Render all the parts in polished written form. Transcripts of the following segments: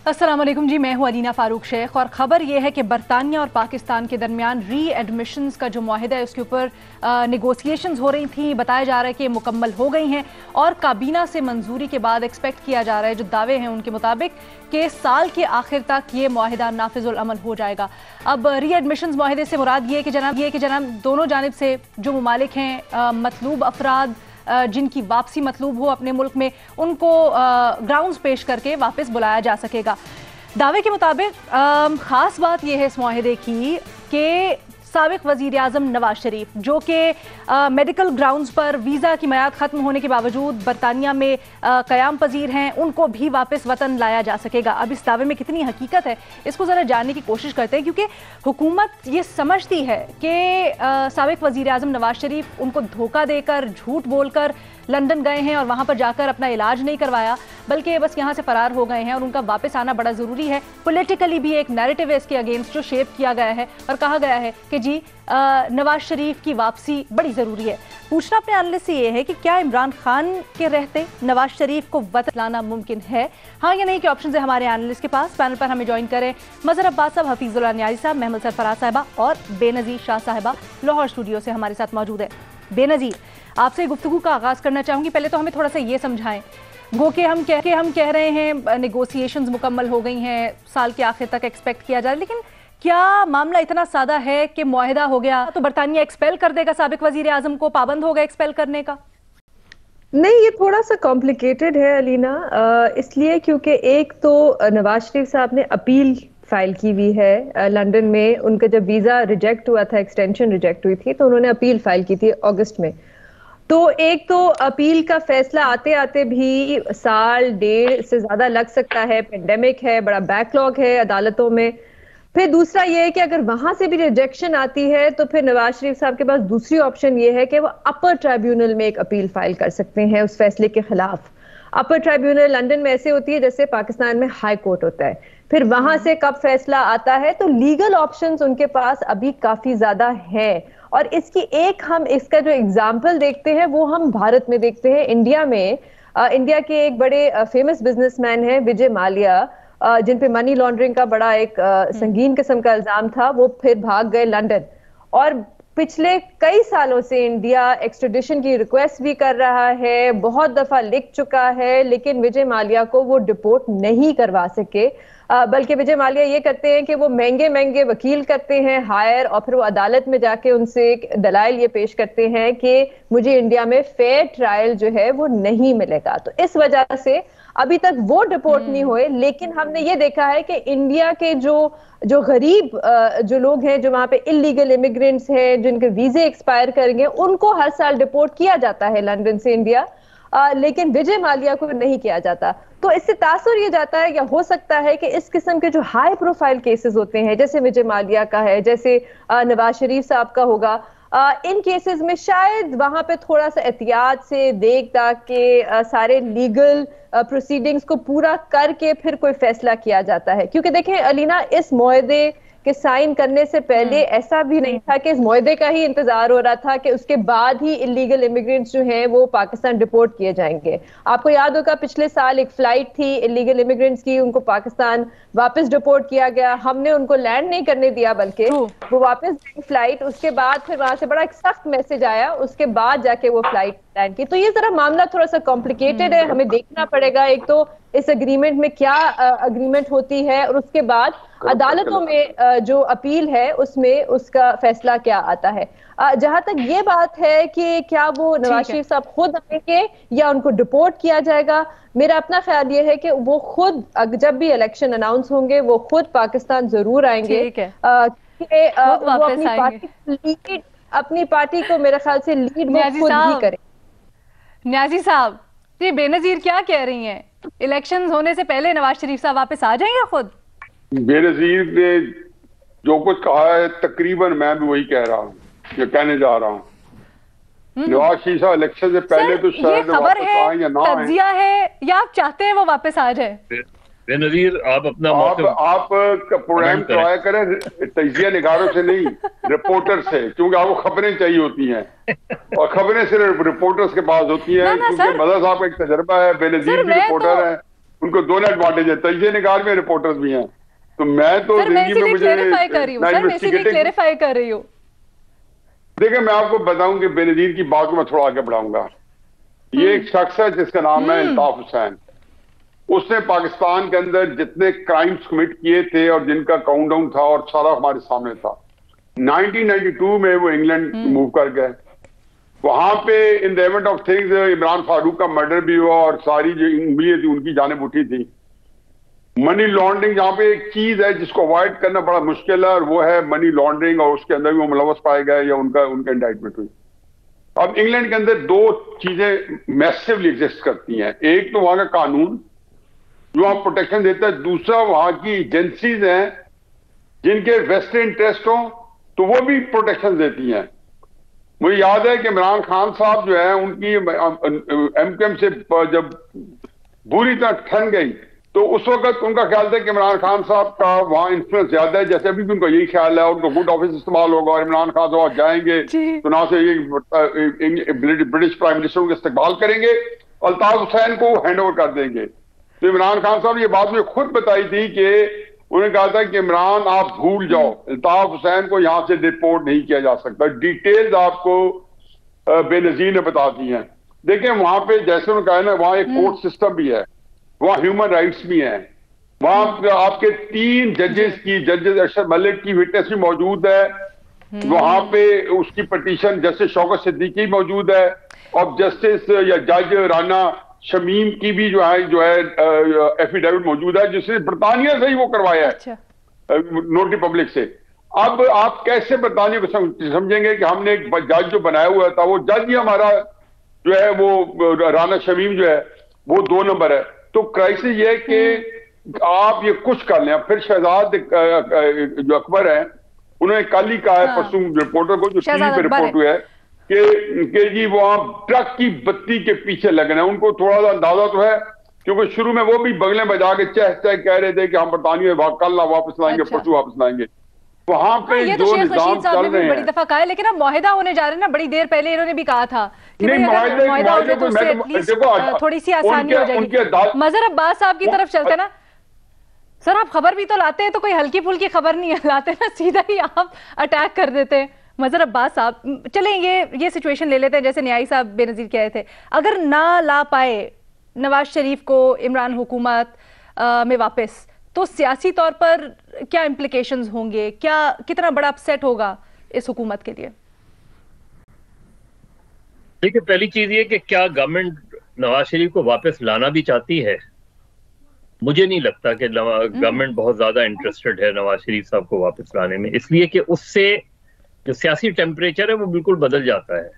अस्सलाम वालेकुम जी, मैं हूं अलीना फारूक शेख और ख़बर यह है कि बरतानिया और पाकिस्तान के दरमियान री एडमिशन्स का जो माहिदा है उसके ऊपर नेगोशिएशंस हो रही थी। बताया जा रहा है कि मुकम्मल हो गई हैं और काबीना से मंजूरी के बाद एक्सपेक्ट किया जा रहा है, जो दावे हैं उनके मुताबिक, कि साल के आखिर तक ये माहिदा नाफिजुल अमल हो जाएगा। अब री एडमिशन्स माहिदे से मुराद ये है कि जनाब दोनों जानिब से जो ममालिक हैं, मतलूब अफराद जिनकी वापसी मतलूब हो अपने मुल्क में, उनको ग्राउंड्स पेश करके वापस बुलाया जा सकेगा। दावे के मुताबिक ख़ास बात यह है इस माहिदे की कि साबिक वज़ीर आज़म नवाज शरीफ, जो कि मेडिकल ग्राउंड्स पर वीज़ा की मियाद ख़त्म होने के बावजूद बरतानिया में क़याम पजीर हैं, उनको भी वापस वतन लाया जा सकेगा। अब इस दावे में कितनी हकीकत है इसको ज़रा जानने की कोशिश करते हैं, क्योंकि हुकूमत ये समझती है कि साबिक वज़ीर आज़म नवाज शरीफ उनको धोखा देकर, झूठ बोलकर लंदन गए हैं और वहाँ पर जाकर अपना इलाज नहीं करवाया, बल्कि बस यहाँ से फरार हो गए हैं और उनका वापस आना बड़ा ज़रूरी है। पॉलिटिकली भी एक नैरेटिव है इसके अगेंस्ट जो शेप किया गया है और कहा गया है कि जी नवाज शरीफ की वापसी बड़ी ज़रूरी है। पूछना अपने एनालिस्ट से ये है कि क्या इमरान खान के रहते नवाज शरीफ को वतन लाना मुमकिन है, हाँ या नहीं? के ऑप्शन है हमारे एनालिस्ट के पास। पैनल पर हमें ज्वाइन करें मज़हर अब्बास साहब, हफीजुल्लाह न्याजी साहब, महमूद सरफराज साहिबा और बेनज़ीर शाह साहिबा लाहौर स्टूडियो से हमारे साथ मौजूद है। बेनज़ीर, आपसे गुफ्तगू का आगाज़ करना चाहूँगी। पहले तो हमें थोड़ा सा ये समझाएं, गो के हम कह रहे हैं नेगोशिएशंस मुकम्मल हो गई हैं, साल के आखिर तक एक्सपेक्ट किया जा रहा है, लेकिन क्या मामला इतना सादा है कि मुआहिदा हो गया तो बरतानिया एक्सपेल कर देगा साबिक वजीर आजम को, पाबंद होगा एक्सपेल करने का? नहीं, ये थोड़ा सा कॉम्प्लिकेटेड है अलीना, इसलिए क्योंकि एक तो नवाज शरीफ साहब ने अपील फाइल की हुई है लंदन में। उनका जब वीज़ा रिजेक्ट हुआ था, एक्सटेंशन रिजेक्ट हुई थी, तो उन्होंने अपील फाइल की थी अगस्त में। तो एक तो अपील का फैसला आते आते भी साल डेढ़ से ज़्यादा लग सकता है, पेंडेमिक है, बड़ा बैकलॉग है अदालतों में। फिर दूसरा ये है कि अगर वहां से भी रिजेक्शन आती है तो फिर नवाज शरीफ साहब के पास दूसरी ऑप्शन ये है कि वो अपर ट्राइब्यूनल में एक अपील फाइल कर सकते हैं उस फैसले के खिलाफ। अपर ट्राइब्यूनल लंदन में ऐसे होती है जैसे पाकिस्तान में हाई कोर्ट होता है। फिर वहां से कब फैसला आता है, तो लीगल ऑप्शंस उनके पास अभी काफी ज्यादा है। और हम इसका जो एग्जाम्पल देखते हैं वो हम भारत में देखते हैं। इंडिया में इंडिया के एक बड़े फेमस बिजनेसमैन हैं विजय माल्या, जिन पे मनी लॉन्ड्रिंग का बड़ा एक संगीन किस्म का इल्जाम था। वो फिर भाग गए लंदन और पिछले कई सालों से इंडिया एक्सट्रेडिशन की रिक्वेस्ट भी कर रहा है, बहुत दफा लिख चुका है, लेकिन विजय माल्या को वो डिपोर्ट नहीं करवा सके। बल्कि विजय माल्या ये करते हैं कि वो महंगे महंगे वकील करते हैं हायर, और फिर वो अदालत में जाके उनसे दलाइल ये पेश करते हैं कि मुझे इंडिया में फेयर ट्रायल जो है वो नहीं मिलेगा। तो इस वजह से अभी तक वो डिपोर्ट नहीं हुए। लेकिन हमने ये देखा है कि इंडिया के जो गरीब जो लोग हैं, जो वहां पे इलीगल इमिग्रेंट्स हैं, जिनके वीजे एक्सपायर करेंगे, उनको हर साल डिपोर्ट किया जाता है लंदन से इंडिया, लेकिन विजय माल्या को नहीं किया जाता। तो इससे तासुर ये जाता है, या हो सकता है कि इस किस्म के जो हाई प्रोफाइल केसेस होते हैं, जैसे विजय माल्या का है, जैसे नवाज शरीफ साहब का होगा, इन केसेस में शायद वहां पे थोड़ा सा एहतियात से देख दाख के सारे लीगल प्रोसीडिंग्स को पूरा करके फिर कोई फैसला किया जाता है। क्योंकि देखें अलीना, इस मुआहदे के साइन करने से पहले ऐसा भी नहीं था कि इस मुआहदे का ही इंतजार हो रहा था कि उसके बाद ही इलीगल इमिग्रेंट्स जो हैं वो पाकिस्तान डिपोर्ट किए जाएंगे। आपको याद होगा पिछले साल एक फ्लाइट थी इलीगल इमिग्रेंट्स की, उनको पाकिस्तान वापस डिपोर्ट किया गया। हमने उनको लैंड नहीं करने दिया, बल्कि वो वापस गई फ्लाइट। उसके बाद फिर वहां से बड़ा एक सख्त मैसेज आया, उसके बाद जाके वो फ्लाइट लैंड की। तो ये जरा मामला थोड़ा सा कॉम्प्लिकेटेड है, हमें देखना पड़ेगा एक तो इस एग्रीमेंट में क्या एग्रीमेंट होती है, और उसके बाद अदालतों में जो अपील है उसमें उसका फैसला क्या आता है। जहां तक ये बात है कि क्या वो नवाज शरीफ साहब खुद आएंगे या उनको डिपोर्ट किया जाएगा, मेरा अपना ख्याल ये है कि वो खुद जब भी इलेक्शन अनाउंस होंगे वो खुद पाकिस्तान जरूर आएंगे। वो अपनी पार्टी को मेरे ख्याल से लीड वो खुद ही करें। न्याजी साहब, ये बेनजीर क्या कह रही हैं? इलेक्शंस होने से पहले नवाज शरीफ साहब वापस आ जाएंगे खुद? बेनजीर ने जो कुछ कहा है तकरीबन मैं भी वही कह रहा हूँ, ये कहने जा रहा हूँ। नवाज शरीफ साहब इलेक्शन से पहले तो शायद खबर है, तज्जिया है, या आप चाहते हैं वो वापस आ जाए? बेनजीर, आप अपना आप प्रोग्राम करवाया करें तजिया निगारों से नहीं, रिपोर्टर से, क्योंकि आपको खबरें चाहिए होती हैं और खबरें सिर्फ रिपोर्टर्स के पास होती हैं। क्योंकि मदर साहब का एक तजर्बा है, बेनजीर भी रिपोर्टर है, उनको दोनों एडवांटेज है, तजिए निगार में रिपोर्टर्स भी हैं। तो मैं तो जिंदगी में मुझे क्लेरिफाई कर रही हूँ। देखिए मैं आपको बताऊं कि बेनजीर की बात को मैं थोड़ा आगे बढ़ाऊंगा। ये एक शख्स है जिसका नाम है अल्ताफ हुसैन। उसने पाकिस्तान के अंदर जितने क्राइम्स कमिट किए थे और जिनका काउंटडाउन था और सारा हमारे सामने था। 1992 में वो इंग्लैंड मूव कर गए। वहां पे in the event of things Imran Farooq का मर्डर भी हुआ और सारी जो उंगलियां थी उनकी जानेब उठी थी। मनी लॉन्ड्रिंग जहां पे एक चीज है जिसको अवॉइड करना बड़ा मुश्किल है और वो है मनी लॉन्ड्रिंग, और उसके अंदर भी वो मुलव्वस पाए गए या उनका इंडाइटमेंट हुई। अब इंग्लैंड के अंदर दो चीजें मैसिवली एग्जिस्ट करती हैं। एक तो वहां का कानून जो वहां प्रोटेक्शन देता है, दूसरा वहां की एजेंसीज हैं जिनके वेस्टेड इंटरेस्ट हो तो वो भी प्रोटेक्शन देती हैं। मुझे याद है कि इमरान खान साहब जो है उनकी एमकेएम से जब बुरी तरह ठन गई तो उस वक्त उनका ख्याल था कि इमरान खान साहब का वहां इन्फ्लुएंस ज्यादा है, जैसे अभी भी उनका यही ख्याल है, उनको गुड ऑफिस इस्तेमाल होगा और इमरान खान साहब जाएंगे तो ना से ये ब्रिटिश प्राइम मिनिस्टर को इस्तेमाल करेंगे, अल्ताफ हुसैन को हैंड ओवर कर देंगे। तो इमरान खान साहब ये बात मुझे खुद बताई थी कि उन्होंने कहा था कि इमरान आप भूल जाओ, अल्ताफ हुसैन को यहां से डिपोर्ट नहीं किया जा सकता। डिटेल्स आपको बेनजीर ने बता दी हैं। देखिए वहां पे जैसे उन्होंने कहा ना, वहां एक कोर्ट सिस्टम भी है, वहां ह्यूमन राइट्स भी हैं, वहां आपके 3 जजेस अरशद मलिक की विटनेस भी मौजूद है, वहां पे उसकी पिटीशन जस्टिस शौकत सिद्दीकी मौजूद है और जस्टिस या जज राना शमीम की भी जो है एफिडेविट मौजूद है जिसने बरतानिया से ही वो करवाया है, नोट रिपब्लिक से। अब आप कैसे बरतानिया को समझेंगे कि हमने एक जज जो बनाया हुआ था, वो जज ही हमारा जो है वो राना शमीम जो है वो 2 नंबर है। तो क्राइसिस ये है कि आप ये कुछ कर लें। फिर शहजाद जो अकबर है उन्होंने कल ही कहा है परसों रिपोर्टर को, जो टीवी पे रिपोर्ट हुआ है कि जी वहां ट्रक की बत्ती के पीछे लगना है। उनको थोड़ा सा अंदाजा तो है क्योंकि शुरू में वो भी बगलें बजा के चह कह रहे थे कि हम बरतानिया कल ना वापस लाएंगे, परसों वापस लाएंगे। वहां पे ये तो शेख रशीद साहब ने भी बड़ी दफा कहा है, लेकिन अब मुआहिदा होने जा रहे हैं ना, बड़ी देर पहले इन्होंने भी कहा था कि मुआहिदा हो जाए तो उससे एटलीस्ट थोड़ी सी आसानी हो जाएगी। मजहर अब्बास साहब की तरफ चलते ना सर, आप खबर भी तो लाते हैं, तो कोई हल्की फुल्की खबर नहीं लाते ना, सीधा ही आप अटैक कर देते हैं। मजहर अब्बास साहब, चलें ये सिचुएशन ले लेते हैं जैसे न्यायी साहब बेनजीर कह रहे थे, अगर ना ला पाए नवाज शरीफ को इमरान हुकूमत में वापस, तो सियासी तौर पर क्या इम्प्लीकेशंस होंगे, कितना बड़ा अपसेट होगा इस हुकूमत के लिए? देखिए पहली चीज ये कि क्या गवर्नमेंट नवाज शरीफ को वापस लाना भी चाहती है? मुझे नहीं लगता कि गवर्नमेंट बहुत ज्यादा इंटरेस्टेड है नवाज शरीफ साहब को वापस लाने में, इसलिए कि उससे जो सियासी टेम्परेचर है वो बिल्कुल बदल जाता है।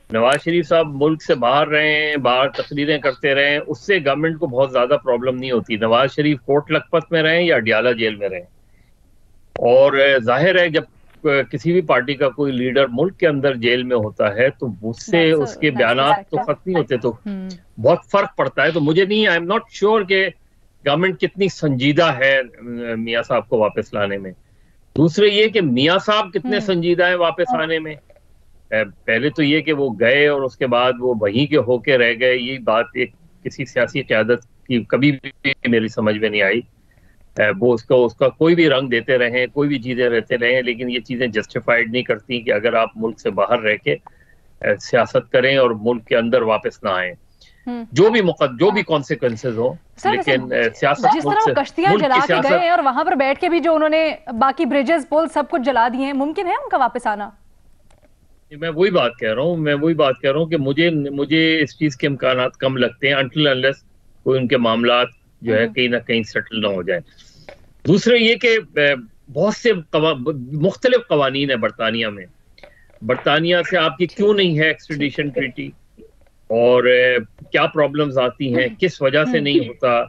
नवाज शरीफ साहब मुल्क से बाहर रहे, बाहर तकरीरें करते रहे, उससे गवर्नमेंट को बहुत ज्यादा प्रॉब्लम नहीं होती। नवाज शरीफ कोट लखपत में रहे या अडियाला जेल में रहे, और जाहिर है जब किसी भी पार्टी का कोई लीडर मुल्क के अंदर जेल में होता है तो उससे उसके बयानात तो खत्म नहीं होते, तो बहुत फर्क पड़ता है। तो मुझे नहीं, आई एम नॉट श्योर कि गवर्नमेंट कितनी संजीदा है मियां साहब को वापस लाने में। दूसरे ये कि मियां साहब कितने संजीदा है वापस आने में। पहले तो ये कि वो गए और उसके बाद वो वहीं के होके रह गए, ये बात एक किसी सियासी क़यादत की कभी भी मेरी समझ में नहीं आई। वो उसका कोई भी रंग देते रहे, कोई भी चीजें रहते रहे, लेकिन ये चीजें जस्टिफाइड नहीं करती कि अगर आप मुल्क से बाहर रह के सियासत करें और मुल्क के अंदर वापस ना आए, जो भी कॉन्सिक्वेंसेज हो। लेकिन सियासत जिस तरह वो कश्तियां जला के गए हैं और वहां पर बैठ के भी जो उन्होंने बाकी ब्रिजेस पुल सब कुछ जला दिए हैं, मुमकिन है उनका वापस आना? मैं वही बात कह रहा हूँ कि मुझे इस चीज के इम्कानात कम लगते हैं अनटिल अनलेस कोई उनके मामलात जो है कहीं ना कहीं सेटल ना हो जाए। दूसरे ये कि बहुत से मुख्तलिफ कवानीन है बरतानिया में। बरतानिया से आपकी क्यों नहीं है एक्सट्रेडिशन ट्रीटी, और क्या प्रॉब्लम्स आती हैं, किस वजह से नहीं होता।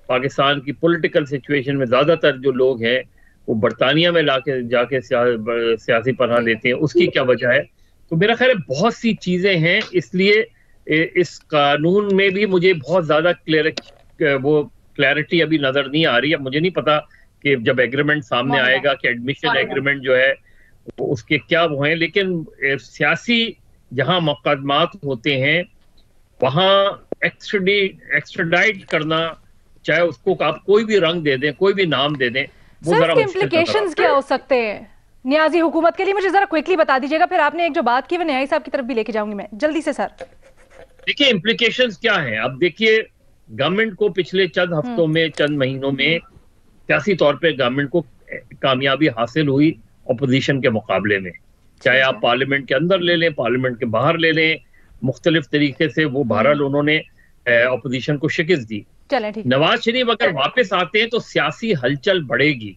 पाकिस्तान की पॉलिटिकल सिचुएशन में ज़्यादातर जो लोग हैं वो बरतानिया में जाके सियासी पनाह लेते हैं, उसकी क्या वजह है? तो मेरा ख्याल है बहुत सी चीज़ें हैं, इसलिए इस कानून में भी मुझे बहुत ज़्यादा क्लैरिटी अभी नज़र नहीं आ रही है। मुझे नहीं पता कि जब एग्रीमेंट सामने आएगा कि एडमिशन एग्रीमेंट जो है उसके क्या वो हैं, लेकिन सियासी जहाँ मुकदमात होते हैं वहाँ एक्स्ट्राडाइट करना चाहे उसको आप कोई भी रंग दे दें, कोई भी नाम दे दें, वो सर जरा इसके इम्प्लीकेशंस क्या हो सकते हैं न्याजी हुकूमत के लिए? मुझे जरा क्विकली बता दीजिएगा, फिर आपने एक जो बात की वो न्याजी साहब की तरफ भी लेके जाऊंगी मैं जल्दी से। सर देखिए इम्प्लीकेशंस क्या हैं। अब देखिए गवर्नमेंट को पिछले चंद हफ्तों में, चंद महीनों में सियासी तौर पे गवर्नमेंट को कामयाबी हासिल हुई अपोजिशन के मुकाबले में। चाहे आप पार्लियामेंट के अंदर ले लें, पार्लियामेंट के बाहर ले लें, मुख्तलिफ तरीके से वो बहरहाल उन्होंने अपोजिशन को शिकस्त दी। नवाज शरीफ अगर वापस आते हैं तो सियासी हलचल बढ़ेगी,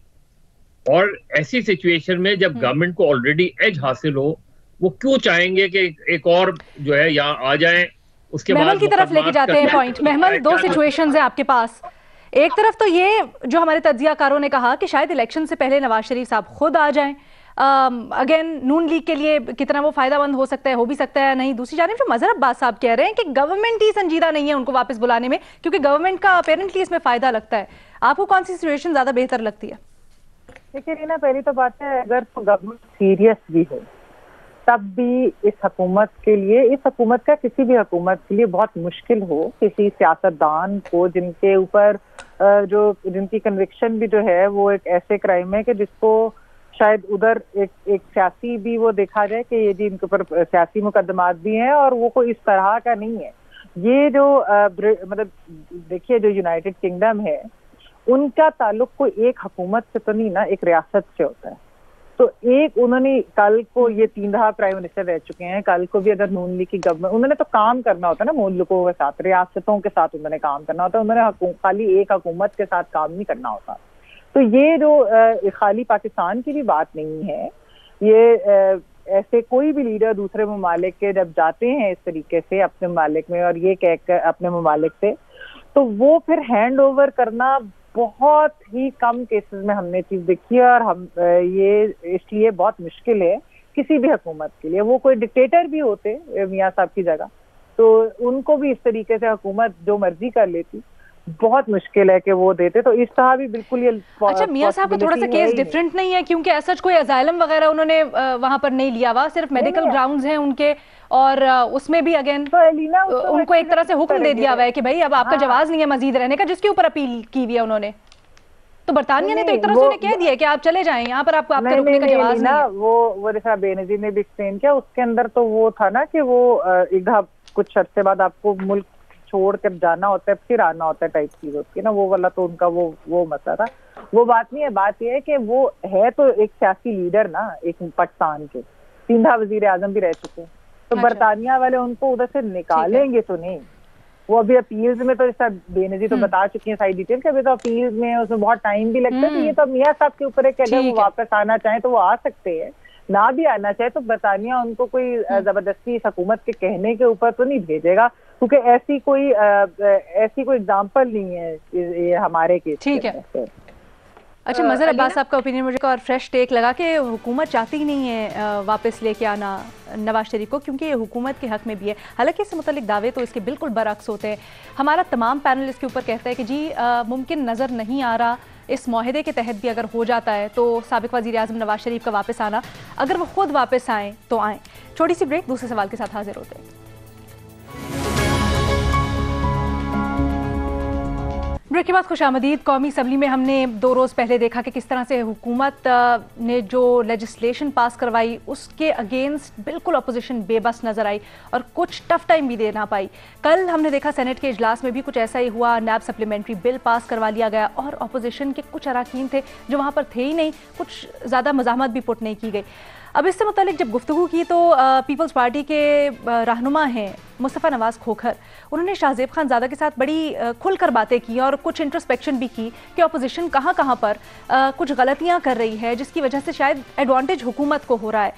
और ऐसी सिचुएशन में जब गवर्नमेंट को ऑलरेडी एज हासिल हो, वो क्यों चाहेंगे कि एक और जो है यहाँ आ जाए। उसके बाद की तरफ लेके जाते हैं पॉइंट। महमल, दो सिचुएशंस हैं आपके पास। एक तरफ तो ये जो हमारे तज्जियाकारों ने कहा कि शायद इलेक्शन से पहले नवाज शरीफ साहब खुद आ जाएं। अगेन नून लीग के लिए कितना वो फायदामंद हो सकता है, हो भी सकता है नहीं। दूसरी जानिब जो मजहर अब्बास साहब कह रहे हैं कि गवर्नमेंट ही संजीदा नहीं है उनको वापस बुलाने में, क्योंकि गवर्नमेंट का अपेरेंटली इसमें फायदा लगता है। आपको कौन सी सिचुएशन ज्यादा बेहतर लगती है? देखिए रीना, पहली तो बात है, अगर तो गवर्नमेंट सीरियस भी हो तब भी इस हुकूमत के लिए, इस हुकूमत का किसी भी हुकूमत के लिए बहुत मुश्किल हो किसी सियासतदान को जिनके ऊपर जिनकी कन्विक्शन भी जो है वो एक ऐसे क्राइम है कि जिसको शायद उधर एक सियासी भी वो देखा जाए कि ये जी इनके ऊपर सियासी मुकदमात भी हैं, और वो कोई इस तरह का नहीं है। ये जो मतलब देखिए जो यूनाइटेड किंगडम है उनका ताल्लुक कोई एक हुकूमत से तो नहीं ना, एक रियासत से होता है। तो एक उन्होंने कल को, ये 3 दफा प्राइम मिनिस्टर रह चुके हैं, कल को भी अगर नून लीग की गवर्नमेंट, उन्होंने तो काम करना होता है ना मुल्कों के साथ, रियासतों के साथ उन्होंने काम करना होता है, उन्होंने खाली एक हुकूमत के साथ काम नहीं करना होता। तो ये जो खाली पाकिस्तान की भी बात नहीं है, ये ऐसे कोई भी लीडर दूसरे ममालिक के जब जाते हैं इस तरीके से अपने ममालिक में और ये कहकर अपने ममालिक से, तो वो फिर हैंड ओवर करना बहुत ही कम केसेस में हमने चीज देखी है, और हम ये इसलिए बहुत मुश्किल है किसी भी हुकूमत के लिए। वो कोई डिक्टेटर भी होते मियां साहब की जगह, तो उनको भी इस तरीके से हुकूमत जो मर्जी कर लेती, बहुत मुश्किल है कि वो देते। तो इस तरह भी बिल्कुल ये अच्छा, मियां साहब का थोड़ा सा केस डिफरेंट नहीं है, क्योंकि ऐसा कोई अजाइलम वगैरह उन्होंने वहां पर नहीं लिया हुआ, सिर्फ मेडिकल ग्राउंड्स हैं उनके, और उसमें भी अगेन उनको एक तरह से हुक्म दे दिया हुआ है कि भाई अब आपका जवाब नहीं है मजीद रहने का, जिसके ऊपर अपील की हुई है उन्होंने। तो बरतानिया ने तो एक तरह से उन्हें कह दिया कि आप चले जाएं, यहाँ पर आपको आपका रुकने का जवाब नहीं है। वो जैसा बेनजीर ने भी एक्सप्लेन किया, उसके अंदर तो वो था ना कि वो एक कुछ अर्से बाद आपको मुल्क छोड़ कर जाना होता है, फिर आना होता है टाइप चीज होती है ना, वो वाला तो उनका वो मसला था। वो बात नहीं है, बात यह है कि वो है तो एक सियासी लीडर ना, एक पाकिस्तान के 3 दफा वजीर आजम भी रह चुके हैं, तो बरतानिया वाले उनको उधर से निकालेंगे तो नहीं। वो अभी अपील्स में तो जैसा बेनजीर तो बता चुकी है सारी डिटेल, अभी तो अपील्स में उसमें बहुत टाइम भी लगता है। तो ये तो मियां साहब के ऊपर है कि अगर वो वापस आना चाहे तो वो आ सकते हैं, ना भी आना चाहे तो बरतानिया उनको कोई जबरदस्ती इस हुकूमत के कहने के ऊपर तो नहीं भेजेगा, क्योंकि ऐसी कोई एग्जाम्पल नहीं है ये हमारे केस। ठीक है। अच्छा, मजहर अब्बास साहब का ओपिनियन मुझे और फ्रेश टेक लगा कि हुकूमत चाहती ही नहीं है वापस लेके आना नवाज शरीफ को, क्योंकि ये हुकूमत के हक में भी है। हालांकि इससे मुतल्लिक दावे तो इसके बिल्कुल बरअक्स होते हैं। हमारा तमाम पैनल इसके ऊपर कहता है कि जी मुमकिन नज़र नहीं आ रहा, इस माहिदे के तहत भी अगर हो जाता है तो साबिक वज़ीर आज़म नवाज शरीफ का वापस आना, अगर वो खुद वापस आएँ तो आएँ। छोटी सी ब्रेक, दूसरे सवाल के साथ हाजिर होते हैं। ब्रेक के बाद खुशामदीद। कौमी असम्बली में हमने 2 रोज़ पहले देखा कि किस तरह से हुकूमत ने जो लेजिस्लेशन पास करवाई उसके अगेंस्ट बिल्कुल अपोजिशन बेबस नज़र आई और कुछ टफ टाइम भी दे ना पाई। कल हमने देखा सेनेट के इजलास में भी कुछ ऐसा ही हुआ, नैब सप्लीमेंट्री बिल पास करवा लिया गया और अपोजिशन के कुछ अराकीन थे जो वहाँ पर थे ही नहीं, कुछ ज़्यादा मज़ाहमत भी पुट नहीं की गई। अब इससे मुतालिक जब गुफ्तगू की तो पीपल्स पार्टी के रहनुमा हैं मुस्तफ़ा नवाज़ खोखर, उन्होंने शाहजेब खानज़ादा के साथ बड़ी खुलकर बातें की और कुछ इंट्रोस्पेक्शन भी की कि अपोजिशन कहाँ कहाँ पर कुछ गलतियाँ कर रही है जिसकी वजह से शायद एडवांटेज हुकूमत को हो रहा है।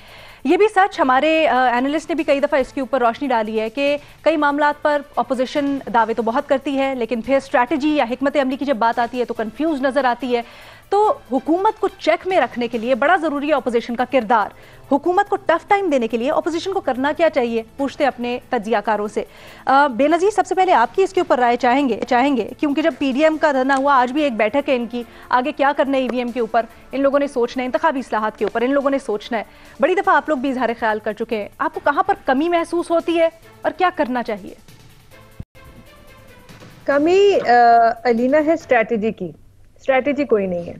ये भी सच, हमारे एनालिस्ट ने भी कई दफ़ा इसके ऊपर रोशनी डाली है कि कई मामलात पर अपोजिशन दावे तो बहुत करती है, लेकिन फिर स्ट्रैटेजी या हिकमत अमली की जब बात आती है तो कंफ्यूज नज़र आती है। तो हुकूमत को चेक में रखने के लिए बड़ा ज़रूरी है अपोजिशन का किरदार। हुकूमत को टफ टाइम देने के लिए अपोजिशन को करना क्या चाहिए, पूछते अपने तज्जियाकारों से। बेनज़ीर, सबसे पहले आपकी इसके ऊपर राय चाहेंगे क्योंकि जब पीडीएम का धरना हुआ, आज भी एक बैठक है इनकी, आगे क्या करना है ईवीएम के ऊपर इन लोगों ने सोचना है, इंतखाबी इस्लाहात के ऊपर इन लोगों ने सोचना है। बड़ी दफ़ा आप लोग भी इजहार ख्याल कर चुके हैं, आपको कहाँ पर कमी महसूस होती है और क्या करना चाहिए? कमी अलीना है स्ट्रैटेजी की। स्ट्रैटेजी कोई नहीं है।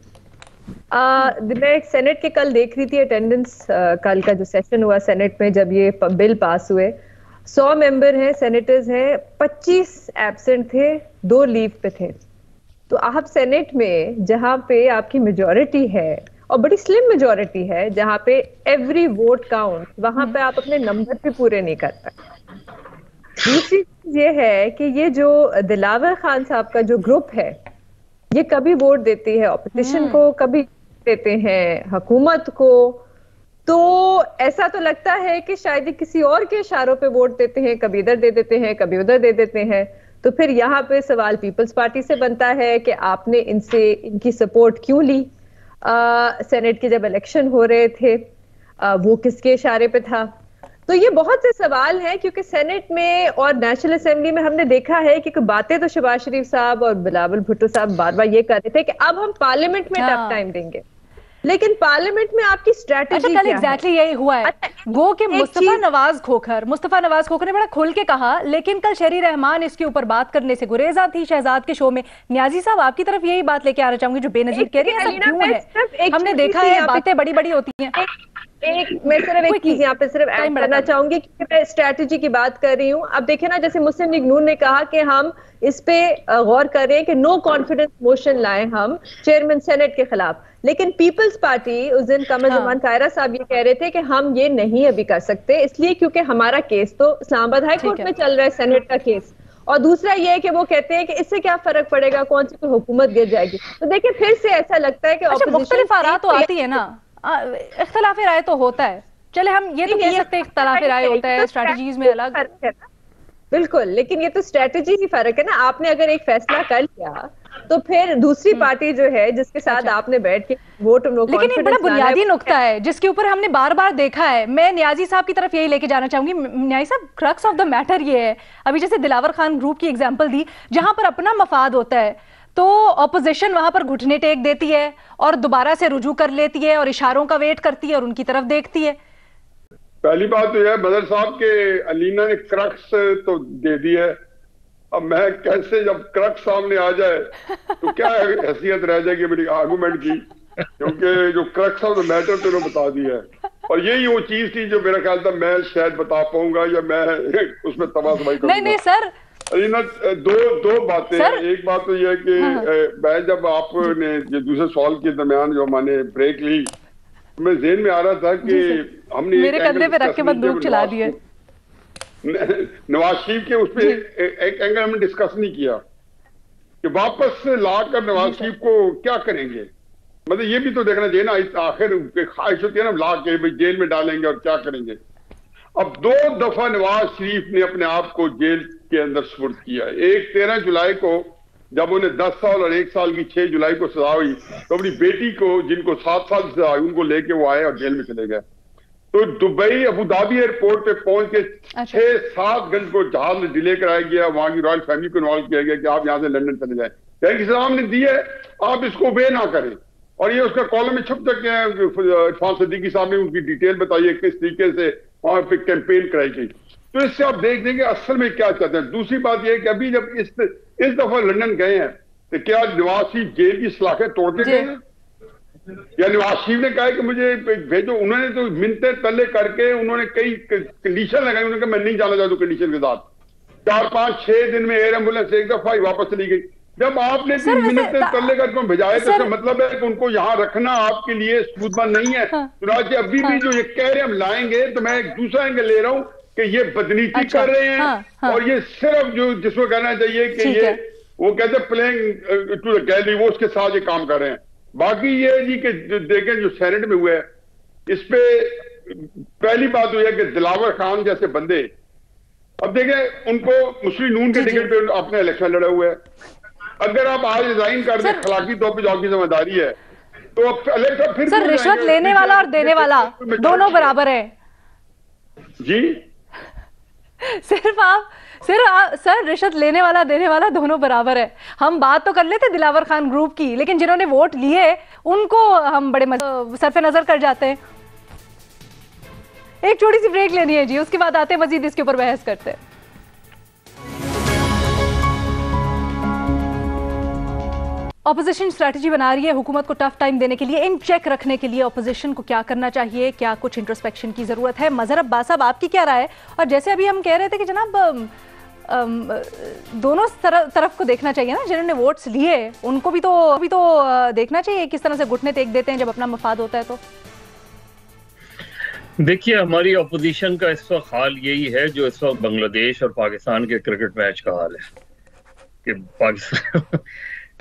मैं सेनेट के कल देख रही थी अटेंडेंस, कल का जो सेशन हुआ सेनेट में जब ये बिल पास हुए, 100 मेंबर हैं, सेनेटर्स हैं, 25 एब्सेंट थे, 2 लीव पे थे। तो आप सेनेट में जहां पे आपकी मेजॉरिटी है और बड़ी स्लिम मेजॉरिटी है, जहां पे एवरी वोट काउंट, वहां पे आप अपने नंबर भी पूरे नहीं कर पाए। दूसरी चीज ये है कि ये जो दिलावर खान साहब का जो ग्रुप है, ये कभी वोट देती है ऑपोजिशन को, कभी देते हैं हुकूमत को। तो ऐसा तो लगता है कि शायद किसी और के इशारों पे वोट देते हैं, कभी इधर दे देते हैं, कभी उधर दे देते हैं। तो फिर यहाँ पे सवाल पीपल्स पार्टी से बनता है कि आपने इनसे इनकी सपोर्ट क्यों ली सेनेट के जब इलेक्शन हो रहे थे, वो किसके इशारे पे था। तो ये बहुत से सवाल हैं, क्योंकि सेनेट में और नेशनल असेंबली में हमने देखा है कि बातें तो शहबाज शरीफ साहब और बिलावल भुट्टो साहब बार बार ये कर रहे थे कि अब हम पार्लियामेंट में टफ टाइम देंगे, लेकिन पार्लियामेंट में आपकी स्ट्रैटेजी क्या है? एग्जैक्टली यही हुआ है। गो कि मुस्तफा नवाज खोखर ने बड़ा खुल के कहा, लेकिन कल शहरी रहमान इसके ऊपर बात करने से गुरेजा थी शहजाद के शो में। नियाजी साहब, आपकी तरफ यही बात लेके आना चाहूंगी जो बेनजीर कह रही है, क्यों है? हमने देखा है बातें बड़ी बड़ी होती हैं। मैं सिर्फ एक चीज यहाँ पे सिर्फ ऐड करना चाहूंगी कि मैं स्ट्रैटेजी की बात कर रही हूँ। अब देखिए ना, जैसे मुस्लिम लीग नून ने कहा कि हम इस पे गौर करें कि नो कॉन्फिडेंस मोशन लाएं हम चेयरमैन सेनेट के खिलाफ, लेकिन पीपल्स पार्टी उस दिन कमर जमान कायरा साहब ये कह रहे थे कि हम ये नहीं अभी कर सकते, इसलिए क्योंकि हमारा केस तो इस्लामाबाद हाई कोर्ट में चल रहा है, सेनेट का केस। और दूसरा ये है कि वो कहते हैं कि इससे क्या फर्क पड़ेगा, कौन सी कोई हुकूमत गिर जाएगी। तो देखिए फिर से ऐसा लगता है कि मुख्तलिफ आरा तो आती है ना, इख्तिलाफ राय तो होता है। चले हम ये तो कह सकते हैं इख्तिलाफ राय होता है, स्ट्रैटेजीज में अलग। बिल्कुल, लेकिन ये तो स्ट्रैटेजी ही फर्क है ना। आपने अगर एक फैसला कर लिया तो फिर दूसरी पार्टी जो है जिसके साथ आपने बैठ के वोट, लेकिन एक बड़ा बुनियादी नुक्ता है जिसके ऊपर हमने बार बार देखा है। मैं नियाजी साहब की तरफ यही लेके जाना चाहूंगी। नियाजी साहब, क्रक्स ऑफ द मैटर ये है, अभी जैसे दिलावर खान ग्रुप की एग्जांपल दी, जहां पर अपना मफाद होता है तो ऑपोजिशन वहां पर घुटने टेक देती है और दोबारा से रुजू कर लेती है और इशारों का वेट करती है और उनकी तरफ देखती है। पहली बात तो यह बदर साहब के अलीना ने क्रक्स तो दे दी है। अब मैं कैसे, जब क्रक्स सामने आ जाए तो क्या हैसियत रह जाएगी मेरी आर्गूमेंट की, क्योंकि जो क्रक्स ऑफ द मैटर तो उन्होंने बता दी है। और यही वो चीज थी जो मेरा ख्याल था मैं शायद बता पाऊंगा या मैं उसमें तबासबाई करूंगा। नहीं सर, अलीना दो बातें हैं। एक बात तो यह है कि मैं जब आपने दूसरे सवाल के दरमियान जो मैंने ब्रेक ली, मैं ज़हन में आ रहा था कि हमने मेरे कंधे पे रख के बंदूक चला दी है नवाज शरीफ के, उस पर एक एंगल हमने डिस्कस नहीं किया कि वापस लाकर नवाज शरीफ को क्या करेंगे। मतलब ये भी तो देखना चाहिए ना, आखिर ख्वाहिश होती है ना ला के जेल में डालेंगे और क्या करेंगे। अब 2 दफा नवाज शरीफ ने अपने आप को जेल के अंदर सुपुर्द किया। एक 13 जुलाई को जब उन्हें 10 साल और 1 साल की 6 जुलाई को सजा हुई, तो अपनी बेटी को जिनको 7 साल सजा हुई उनको लेके वो आए और जेल में चले गए। तो दुबई अबू धाबी एयरपोर्ट पे पहुंच के 6-7 घंटे को जहाज में डिले कराया गया, वहां की रॉयल फैमिली को इन्वॉल्व किया गया कि आप यहाँ से लंदन चले जाए। इस्लाम ने दी है, आप इसको वे ना करें। और ये उसका कॉलम में छप चुके हैं, इरफान सिद्दीकी साहब ने उनकी डिटेल बताई है किस तरीके से वहां पे कैंपेन कराई गई। तो इससे आप देख देंगे असल में क्या चाहते हैं। दूसरी बात यह है कि अभी जब इस दफा लंदन गए हैं तो क्या नवाज शरीफ जेल की सलाखें तोड़ के गए हैं, या नवाज शरीफ ने कहा कि मुझे भेजो? उन्होंने तो मिन्नते तल्ले करके उन्होंने कई कंडीशन लगाई। उन्होंने कहा मैं नहीं जाना चाहता कंडीशन के साथ। 4-5-6 दिन में एयर एम्बुलेंस एक दफा ही वापस चली गई। जब आपने मिन्नते तल्ले करके भेजाए तो इसका मतलब है कि उनको यहाँ रखना आपके लिए सूझबंद नहीं है। तो अभी भी जो ये कह रहे हैं हम लाएंगे, तो मैं एक दूसरा एंगल ले रहा हूँ कि ये बदनीति कर रहे हैं। और ये सिर्फ जो जिसको कहना चाहिए कि ये वो कहते हैं प्लेइंग टू द गैलरी, वो उसके साथ ये काम कर रहे हैं। बाकी ये जी कि देखें जो सेनेट में हुआ है, इस पे पहली बात तो यह है कि दिलावर खान जैसे बंदे, अब देखें उनको मुस्लिम नून के टिकट पे अपने इलेक्शन लड़े हुए है। अगर आप आज रिजाइन कर दें, खलाकी तौर पर जो आपकी जिम्मेदारी है, तो अब इलेक्शन फिर सर रिश्वत लेने वाला और देने वाला दोनों बराबर है जी। सर रिश्वत लेने वाला देने वाला दोनों बराबर है। हम बात तो कर लेते दिलावर खान ग्रुप की, लेकिन जिन्होंने वोट लिए उनको हम बड़े सरफे नजर कर जाते हैं। एक छोटी सी ब्रेक लेनी है जी, उसके बाद आते हैं मजीद इसके ऊपर बहस करते हैं। ऑपोजिशन स्ट्रैटेजी बना रही है हुकूमत को टफ टाइम देने के लिए, इन चेक रखने के लिए ऑपोजिशन को क्या करना चाहिए, क्या कुछ इंट्रोस्पेक्शन की जरूरत है? मजहर अब्बास साहब, आपकी क्या राय है? और जैसे अभी हम कह रहे थे कि जनाब दोनों तरफ को देखना चाहिए ना, जिन्होंने वोट्स लिए उनको भी तो देखना चाहिए किस तरह से घुटने टेक देते हैं जब अपना मफाद होता है। तो देखिए, हमारी अपोजिशन का इस वक्त हाल यही है जो इस वक्त बांग्लादेश और पाकिस्तान के क्रिकेट मैच का हाल है कि पाकिस्तान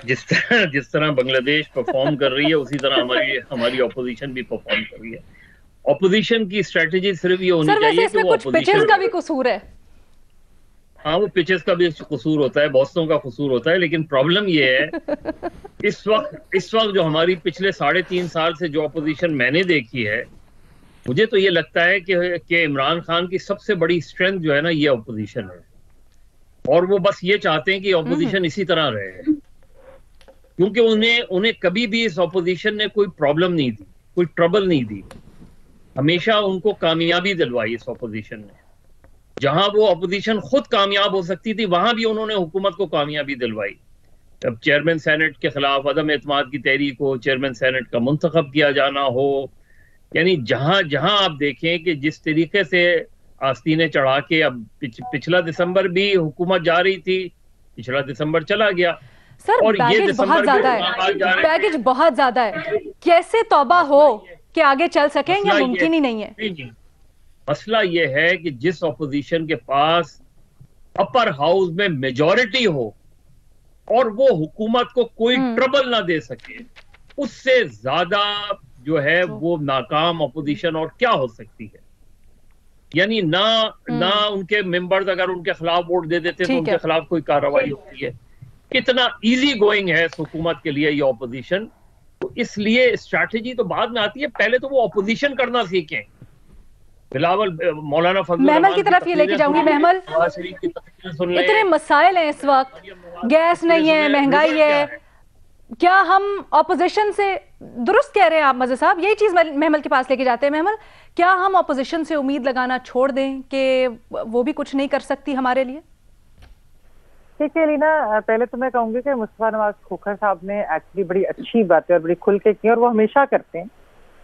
जिस तरह बांग्लादेश परफॉर्म कर रही है उसी तरह हमारी अपोजिशन भी परफॉर्म कर रही है। अपोजिशन की स्ट्रेटेजी सिर्फ ये होनी चाहिए कि वो पिचेस का भी कसूर है। हाँ, वो पिचेस का भी कसूर होता है, बॉसों का कसूर होता है, लेकिन प्रॉब्लम ये है इस वक्त जो हमारी पिछले 3.5 साल से जो अपोजिशन मैंने देखी है, मुझे तो ये लगता है कि इमरान खान की सबसे बड़ी स्ट्रेंथ जो है ना, ये अपोजिशन है। और वो बस ये चाहते हैं कि अपोजिशन इसी तरह रहे, क्योंकि उन्हें कभी भी इस अपोजिशन ने कोई प्रॉब्लम नहीं दी, कोई ट्रबल नहीं दी। हमेशा उनको कामयाबी दिलवाई इस अपोजिशन ने। जहां वो अपोजिशन खुद कामयाब हो सकती थी वहां भी उन्होंने हुकूमत को कामयाबी दिलवाई। जब चेयरमैन सेनेट के खिलाफ अदम एतमाद की तहरीक हो, चेयरमैन सेनेट का मुंतखब किया जाना हो, यानी जहां आप देखें कि जिस तरीके से आस्तीने चढ़ा के, अब पिछला दिसंबर भी हुकूमत जा रही थी, पिछला दिसंबर चला गया सर, और ये बहुत ज्यादा है, पैकेज बहुत ज्यादा है। कैसे तौबा हो कि आगे चल सकें या मुमकिन ही नहीं है? नहीं, मसला ये है कि जिस ऑपोजिशन के पास अपर हाउस में मेजॉरिटी हो और वो हुकूमत को कोई ट्रबल ना दे सके, उससे ज्यादा जो है वो नाकाम ऑपोजिशन और क्या हो सकती है। यानी ना उनके मेंबर्स अगर उनके खिलाफ वोट दे देते तो उनके खिलाफ कोई कार्रवाई होती है। कितना इजी गोइंग है इस हुकूमत के लिए ये ऑपोजिशन। तो इसलिए स्ट्रैटेजी तो बाद में आती है, पहले तो वो ऑपोजिशन करना सीखें। बिलावल मौलाना फजल महमल की तरफ ये लेके जाऊंगी। महमल, इतने मसाइल हैं इस वक्त, गैस नहीं है, महंगाई है, क्या हम ऑपोजिशन से, दुरुस्त कह रहे हैं आप मज़हर साहब, यही चीज महमल के पास लेके जाते हैं। महमल, क्या हम ऑपोजिशन से उम्मीद लगाना छोड़ दें कि वो भी कुछ नहीं कर सकती हमारे लिए? ठीक है लीना, पहले तो मैं कहूंगी कि मुस्तफा नवाज खोखर साहब ने एक्चुअली बड़ी अच्छी बातें और बड़ी खुल के की, और वो हमेशा करते हैं।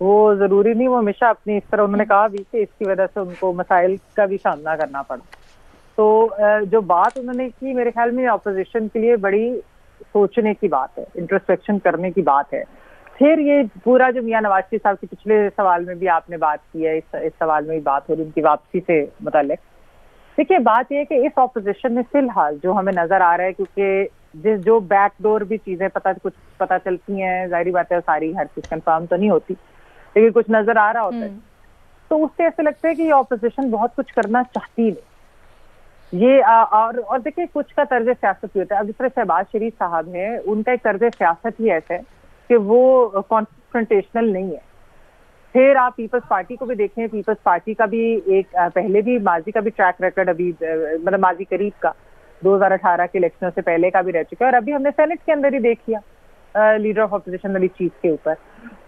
वो जरूरी नहीं, वो हमेशा अपनी इस तरह, उन्होंने कहा भी कि इसकी वजह से उनको मसाइल का भी सामना करना पड़ा। तो जो बात उन्होंने की, मेरे ख्याल में ऑपोजिशन के लिए बड़ी सोचने की बात है, इंट्रोस्पेक्शन करने की बात है। फिर ये पूरा जो मियां नवाज शरीफ साहब के पिछले सवाल में भी आपने बात की है, इस सवाल में भी बात हो रही उनकी वापसी से मुताल्लिक। देखिए, बात यह है कि इस ऑपोजिशन में फिलहाल जो हमें नजर आ रहा है, क्योंकि जो बैकडोर भी चीजें कुछ पता चलती हैं, जाहिर बात है सारी हर चीज कंफर्म तो नहीं होती, लेकिन कुछ नजर आ रहा होता है, तो उससे ऐसे लगता है कि ये ऑपोजिशन बहुत कुछ करना चाहती है ये। और देखिए, कुछ का तर्ज सियासत भी होता है। अब जिस तरह शहबाज शरीफ साहब है, उनका एक तर्ज सियासत ही ऐसा है कि वो कॉन्फ्रंटेशनल नहीं है। फिर आप पीपल्स पार्टी को भी देखें, पीपल्स पार्टी का भी एक पहले भी माजी का भी ट्रैक रिकॉर्ड, अभी मतलब माजी करीब का 2018 के इलेक्शनों से पहले का भी रह चुका है, और अभी हमने सेनेट के अंदर ही देख लिया लीडर ऑफ ऑपोजिशन वाली चीज के ऊपर।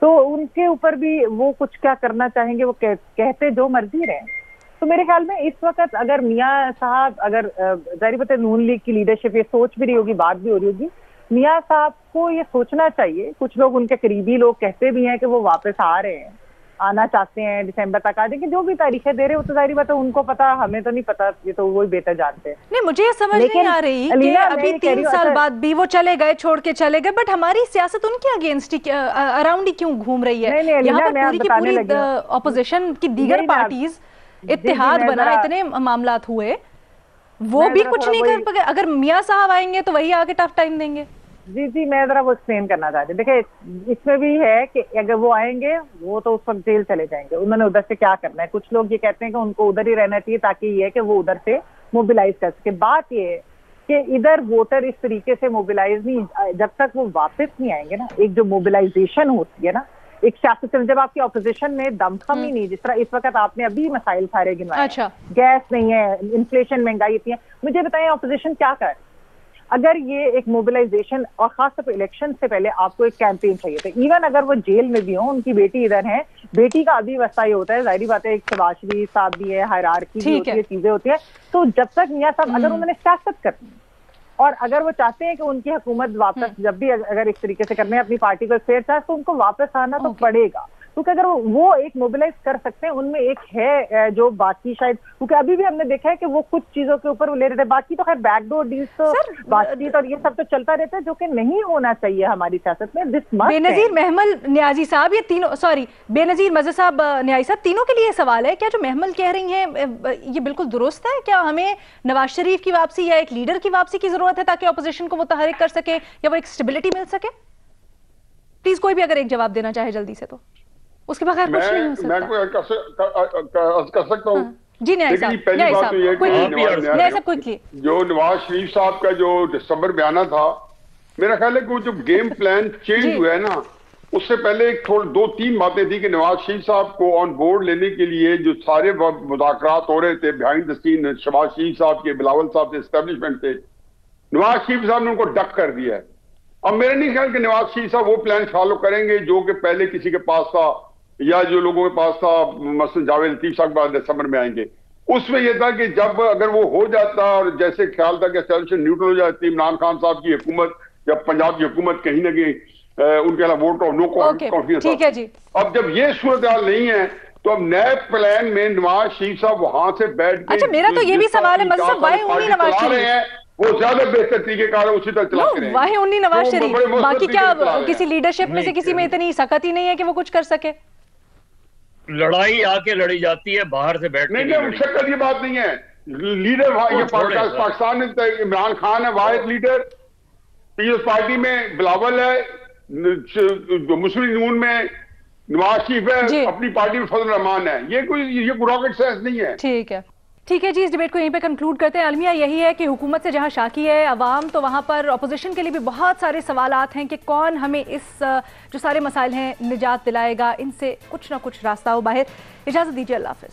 तो उनके ऊपर भी वो कुछ क्या करना चाहेंगे, वो कहते जो मर्जी रहे। तो मेरे ख्याल में इस वक्त अगर मियां साहब, अगर जाहिर बात है नून लीग की लीडरशिप ये सोच भी रही होगी, बात भी हो रही होगी, मियां साहब को ये सोचना चाहिए। कुछ लोग, उनके करीबी लोग कहते भी हैं कि वो वापस आ रहे हैं, आना चाहते हैं, दिसंबर तक आ जाएंगे। जो भी तारीखें दे रहे हो तो जाहिर बात है उनको पता, हमें तो नहीं पता, ये तो वही बेहतर जानते हैं। नहीं, मुझे ये समझ नहीं आ रही कि अभी 3 साल बाद भी वो चले गए, छोड़ के चले गए, बट हमारी सियासत उनके अगेंस्ट ही, अराउंड ही क्यों घूम रही है? यहाँ पर पूरी की पूरी ऑपोजिशन की दीगर पार्टीज इत्तेहाद बना, इतने मामलात हुए, वो भी कुछ नहीं कर पाए। अगर मियां साहब आएंगे तो वही आगे टफ टाइम देंगे। जी, मैं जरा वो एक्सप्लेन करना चाहती हूँ। देखिए, इसमें भी है कि अगर वो आएंगे, वो तो उस वक्त जेल चले जाएंगे, उन्होंने उधर से क्या करना है। कुछ लोग ये कहते हैं कि उनको उधर ही रहना चाहिए ताकि ये है कि वो उधर से मोबिलाइज कर सके। बात ये है कि इधर वोटर इस तरीके से मोबिलाइज नहीं, जब तक वो वापस नहीं आएंगे ना, एक जो मोबिलाइजेशन होती है ना, एक सियासत, जब आपकी ऑपोजिशन में दमखम ही नहीं, जिस तरह इस वक्त आपने अभी मसाइल सारे गिनवाए, गैस नहीं है, इन्फ्लेशन, महंगाई इतनी है, मुझे बताएं ऑपोजिशन क्या करे? अगर ये एक मोबिलाइजेशन, और खासतौर पर इलेक्शन से पहले आपको एक कैंपेन चाहिए था। इवन अगर वो जेल में भी हो, उनकी बेटी इधर है, बेटी का अभी वस्ता ये होता है, जाहिर बात है, एक शहबाज शरीफ साहब भी है, हायरार्की भी होती है, चीजें होती है। तो जब तक मियां साहब, अगर उन्होंने सियासत करनी, और अगर वो चाहते हैं कि उनकी हुकूमत वापस जब भी अगर इस तरीके से करने अपनी पार्टी को फेयर चार्ज, तो उनको वापस आना तो पड़ेगा, क्योंकि अगर वो एक मोबिलाइज कर सकते हैं, उनमें एक है जो बाकी शायद, क्योंकि अभी भी हमने देखा है कि वो कुछ चीजों के ऊपर वो ले रहे थे, बाकी तो खैर बैकडोर डील्स तो बातचीत और ये सब तो चलता रहता है, जो कि नहीं होना चाहिए हमारी सियासत में। बेनजीर महमल न्याजी साहब, ये तीनों, सॉरी बेनजीर मजहर साहब, न्याजी साहब, तीनों के लिए सवाल है, क्या जो महमल कह रही हैं ये बिल्कुल दुरुस्त है? क्या हमें नवाज शरीफ की वापसी या एक लीडर की वापसी की जरूरत है ताकि ऑपोजिशन को वो तहरीक कर सके या वो एक स्टेबिलिटी मिल सके? प्लीज कोई भी अगर एक जवाब देना चाहे जल्दी से, तो उसके बगैर कुछ नहीं हो सकता। मैं कर सकता हूँ। जी न्याय साहब, पहली बात तो ये कि जो नवाज शरीफ साहब का जो दिसंबर बयाना था, मेरा ख्याल है कि जो गेम प्लान चेंज हुआ है ना, उससे पहले एक दो तीन बातें थी कि नवाज शरीफ साहब को ऑन बोर्ड लेने के लिए जो सारे मुज़ाकरात हो रहे थे बिहाइंड द सीन, शहबाज शरीफ साहब के, बिलावल साहब से एस्टेब्लिशमेंट थे, नवाज शरीफ साहब ने उनको डक कर दिया है। अब मेरा नहीं ख्याल कि नवाज शरीफ साहब वो प्लान फॉलो करेंगे जो कि पहले किसी के पास था या जो लोगों के पास था, मसलन जावेद लतीफ साहब बाद दिसंबर में आएंगे। उसमें यह था कि जब अगर वो हो जाता और जैसे ख्याल था कि एस्टेब्लिशमेंट न्यूट्रल हो जाती, इमरान खान साहब की हुकूमत या पंजाब की हुकूमत कहीं ना कहीं उनके अलावा वोट ऑफ नो कॉन्फिडेंस। ठीक है जी। अब जब ये सूरत हाल नहीं है तो अब नए प्लान में नवाज शरीफ साहब वहां से बैठ के, अच्छा मेरा तो ये भी सवाल है मजहर साहब, वाई उन्हीं नवाज शरीफ वो ज्यादा बेहतर तरीके कार उसी तरह चलाते रहे। वाही उन्हीं नवाज शरीफ, बाकी क्या किसी लीडरशिप में से किसी में इतनी सख्त ही नहीं है कि वो कुछ कर सके? लड़ाई आके लड़ी जाती है, बाहर से बैठ के नहीं, शक्ल ये बात नहीं है। लीडर ये पाकिस्तान में इमरान खान है वाहिद लीडर, पीपल्स पार्टी में बिलावल है, मुस्लिम नून में नवाज शरीफ है, अपनी पार्टी में फजल रहमान है। ये कोई रॉकेट साइंस नहीं है। ठीक है, ठीक है जी, इस डिबेट को यहीं पे कंक्लूड करते हैं। अलमिया यही है कि हुकूमत से जहां शाकी है अवाम, तो वहां पर अपोजिशन के लिए भी बहुत सारे सवालात हैं कि कौन हमें इस जो सारे मसाइल हैं निजात दिलाएगा, इनसे कुछ ना कुछ रास्ता हो बाहर। इजाजत दीजिए, अल्लाह हाफिज।